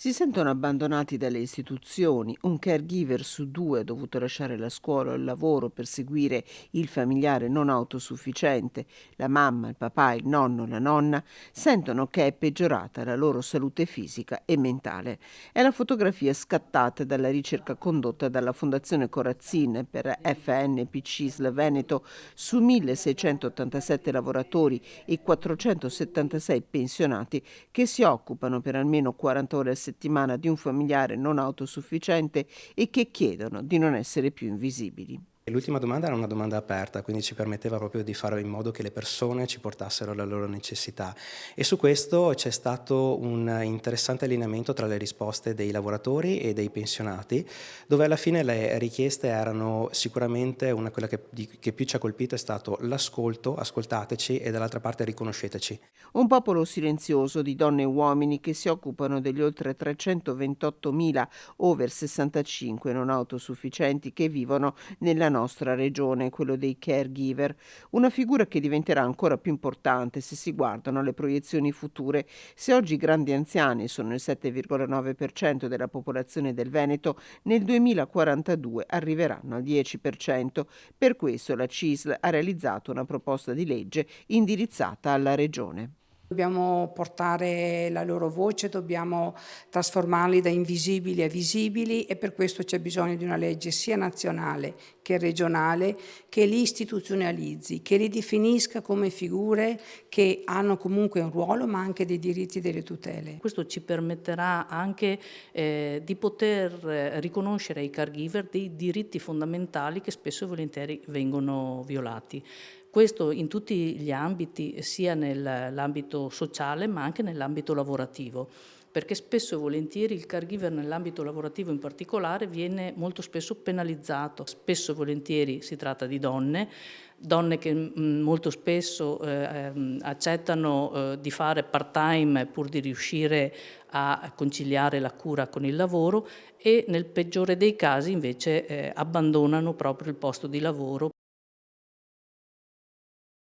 Si sentono abbandonati dalle istituzioni, un caregiver su due ha dovuto lasciare la scuola o il lavoro per seguire il familiare non autosufficiente, la mamma, il papà, il nonno, la nonna sentono che è peggiorata la loro salute fisica e mentale. È la fotografia scattata dalla ricerca condotta dalla Fondazione Corazzin per FNPC Veneto su 1687 lavoratori e 476 pensionati che si occupano per almeno 40 ore a settimana di un familiare non autosufficiente e che chiedono di non essere più invisibili. E l'ultima domanda era una domanda aperta, quindi ci permetteva proprio di fare in modo che le persone ci portassero le loro necessità e su questo c'è stato un interessante allineamento tra le risposte dei lavoratori e dei pensionati, dove alla fine le richieste erano sicuramente quella che più ci ha colpito è stato l'ascolto, ascoltateci e dall'altra parte riconosceteci. Un popolo silenzioso di donne e uomini che si occupano degli oltre 328.000 over 65 non autosufficienti che vivono nella nostra regione, quello dei caregiver, una figura che diventerà ancora più importante se si guardano alle proiezioni future. Se oggi i grandi anziani sono il 7,9% della popolazione del Veneto, nel 2042 arriveranno al 10%. Per questo la CISL ha realizzato una proposta di legge indirizzata alla regione. Dobbiamo portare la loro voce, dobbiamo trasformarli da invisibili a visibili e per questo c'è bisogno di una legge sia nazionale che regionale che li istituzionalizzi, che li definisca come figure che hanno comunque un ruolo ma anche dei diritti e delle tutele. Questo ci permetterà anche di poter riconoscere ai caregiver dei diritti fondamentali che spesso e volentieri vengono violati. Questo in tutti gli ambiti, sia nell'ambito sociale ma anche nell'ambito lavorativo, perché spesso e volentieri il caregiver nell'ambito lavorativo in particolare viene molto spesso penalizzato. Spesso e volentieri si tratta di donne che molto spesso accettano di fare part-time pur di riuscire a conciliare la cura con il lavoro e nel peggiore dei casi invece abbandonano proprio il posto di lavoro.